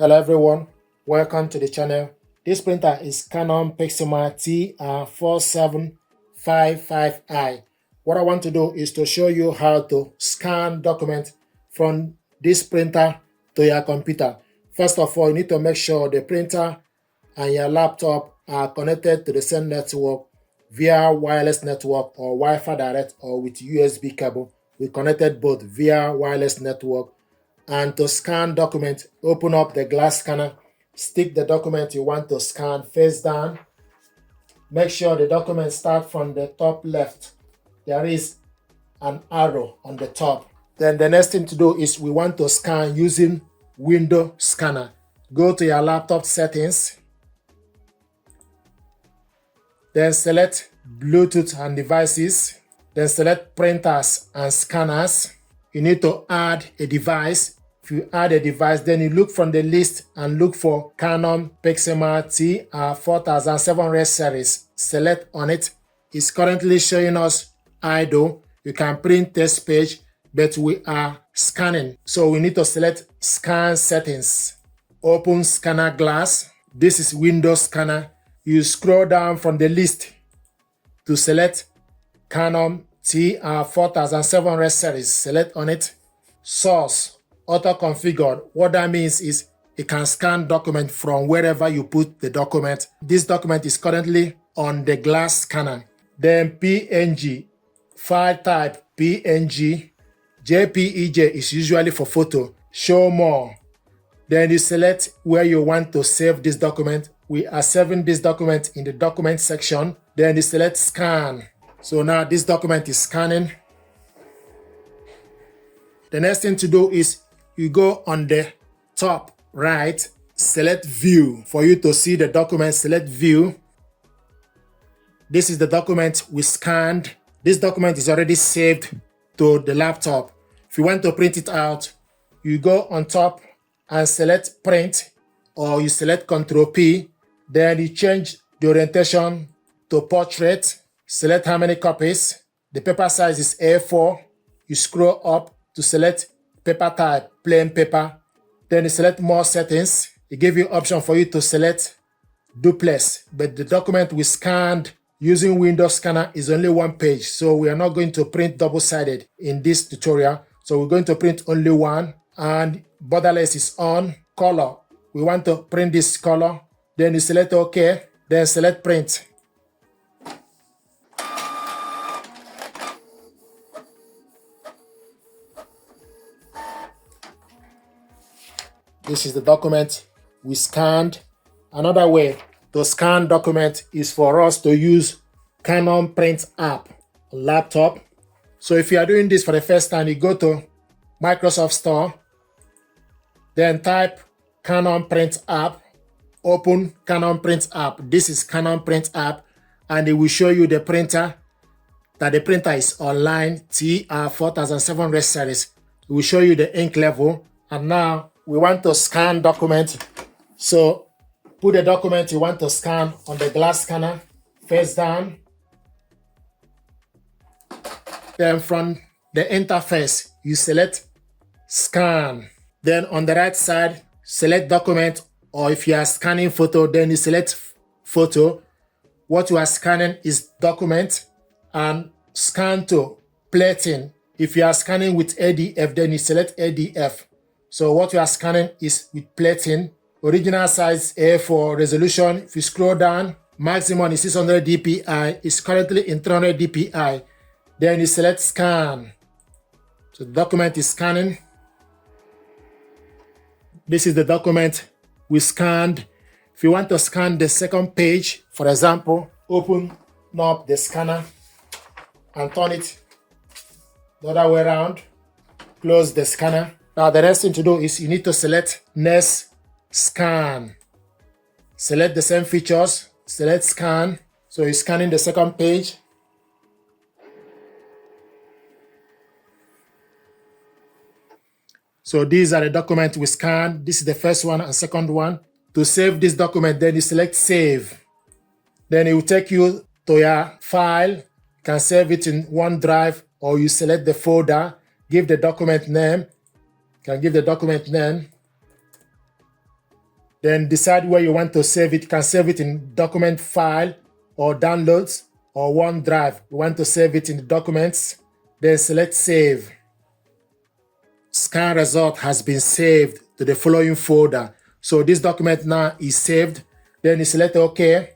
Hello everyone, welcome to the channel. This printer is Canon PIXMA TR4755i. What I want to do is to show you how to scan documents from this printer to your computer. First of all, you need to make sure the printer and your laptop are connected to the same network via wireless network or Wi-Fi direct or with USB cable. We connected both via wireless network. And to scan document, open up the glass scanner, stick the document you want to scan face down. Make sure the document starts from the top left. There is an arrow on the top. Then the next thing to do is we want to scan using window scanner. Go to your laptop settings. Then select Bluetooth and devices. Then select printers and scanners. You need to add a device. If you add a device, then you look from the list and look for Canon PIXMA TR4750 series. Select on it. It's currently showing us idle. You can print test page, but we are scanning. So we need to select scan settings. Open scanner glass. This is Windows scanner. You scroll down from the list to select Canon TR4750 series. Select on it. Source auto-configured. What that means is it can scan document from wherever you put the document. This document is currently on the glass scanner. Then PNG, file type PNG. JPEG is usually for photo. Show more. Then you select where you want to save this document. We are saving this document in the document section. Then you select scan. So now this document is scanning. The next thing to do is you go on the top right, select view. For you to see the document, select view. This is the document we scanned. This document is already saved to the laptop. If you want to print it out, you go on top and select print, or you select Ctrl P. Then you change the orientation to portrait. Select how many copies. The paper size is A4. You scroll up to select paper type, plain paper. Then you select more settings. It gives you option for you to select duplex, but the document we scanned using Windows scanner is only one page, so we are not going to print double-sided in this tutorial. So we're going to print only one, and borderless is on. Color, we want to print this color. Then you select OK, then select print. This is the document we scanned. Another way to scan document is for us to use Canon Print app on laptop. So if you are doing this for the first time, you go to Microsoft Store, then type Canon Print app, open Canon Print app. This is Canon Print app, and it will show you the printer, that the printer is online, TR4750 series. It will show you the ink level, and now we want to scan document. So put the document you want to scan on the glass scanner, face down. Then from the interface, you select scan. Then on the right side, select document, or if you are scanning photo, then you select photo. What you are scanning is document, and scan to plating. If you are scanning with ADF, then you select ADF. So what you are scanning is with plating. Original size A4, resolution. If you scroll down, maximum is 600 dpi. It's currently in 300 dpi. Then you select scan. So the document is scanning. This is the document we scanned. If you want to scan the second page, for example, open up the scanner and turn it the other way around. Close the scanner. Now the next thing to do is you need to select next scan. Select the same features, select scan. So you're scanning the second page. So these are the documents we scanned. This is the first one and second one. To save this document, then you select save. Then it will take you to your file. You can save it in OneDrive, or you select the folder, give the document name. You can give the document name. Then decide where you want to save it. You can save it in document file or downloads or OneDrive. You want to save it in the documents. Then select save. Scan result has been saved to the following folder. So this document now is saved. Then you select OK.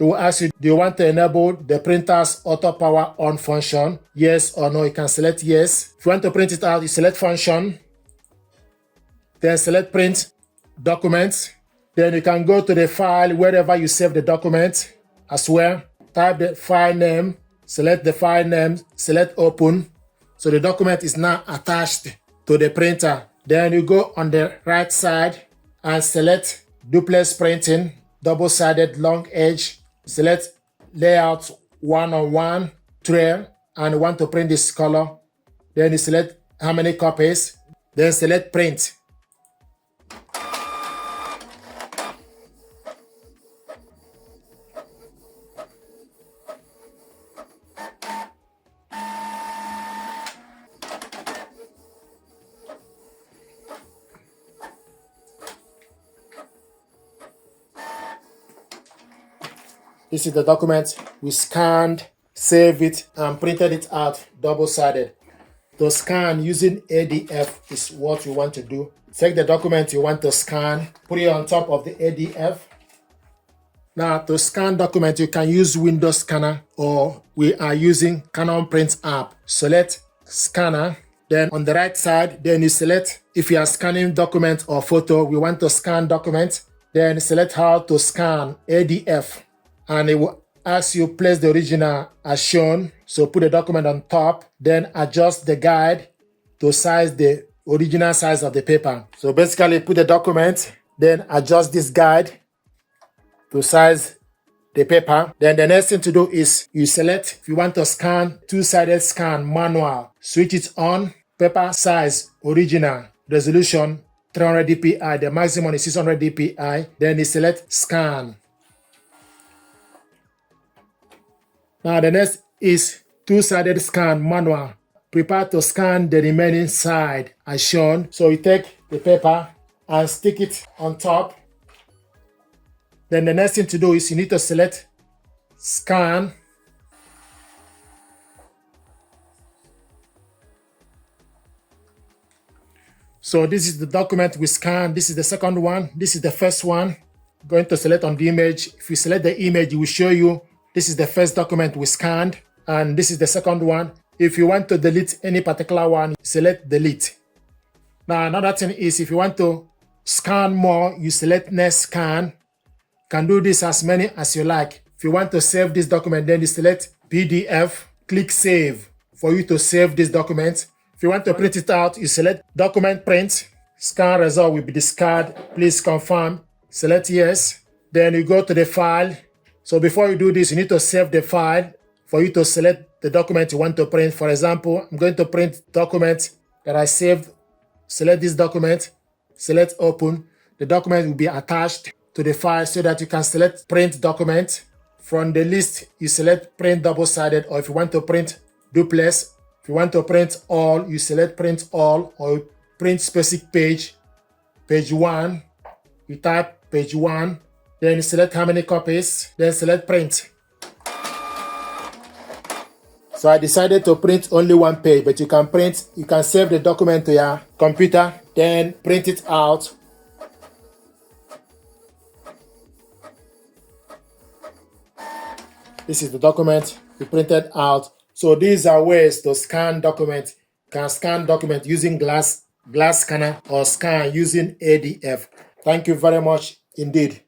It will ask you, do you want to enable the printer's auto power on function? Yes or no. You can select yes. If you want to print it out, you select function. Then select print documents. Then you can go to the file wherever you save the document as well. Type the file name, select the file name, select open. So the document is now attached to the printer. Then you go on the right side and select duplex printing, double-sided long edge. Select layout 1-on-1 tray and you want to print this color. Then you select how many copies. Then select print. This is the document. We scanned, saved it, and printed it out double-sided. To scan using ADF is what you want to do. Take the document you want to scan, put it on top of the ADF. Now, to scan document, you can use Windows Scanner or we are using Canon Print app. Select Scanner. Then on the right side, then you select if you are scanning document or photo, we want to scan document. Then select how to scan ADF. And it will ask you place the original as shown. So put the document on top, then adjust the guide to size the original size of the paper. So basically put the document, then adjust this guide to size the paper. Then the next thing to do is you select if you want to scan two-sided scan manual, switch it on, paper size original, resolution 300 dpi, the maximum is 600 dpi. Then you select scan. Now the next is two-sided scan manual. Prepare to scan the remaining side as shown. So you take the paper and stick it on top. Then the next thing to do is you need to select scan. So this is the document we scanned. This is the second one. This is the first one. Going to select on the image. If you select the image, it will show you this is the first document we scanned, and this is the second one. If you want to delete any particular one, select delete. Now, another thing is if you want to scan more, you select next scan. You can do this as many as you like. If you want to save this document, then you select PDF, click save for you to save this document. If you want to print it out, you select document print. Scan result will be discarded. Please confirm. Select yes. Then you go to the file. So before you do this, you need to save the file for you to select the document you want to print. For example, I'm going to print document that I saved. Select this document, select open. The document will be attached to the file so that you can select print document. From the list, you select print double-sided, or if you want to print duplex. If you want to print all, you select print all, or print specific page, page 1. You type page 1. Then you select how many copies, then select print. So I decided to print only one page, but you can save the document to your computer, then print it out. This is the document we printed out. So these are ways to scan document. You can scan document using glass scanner or scan using ADF. Thank you very much indeed.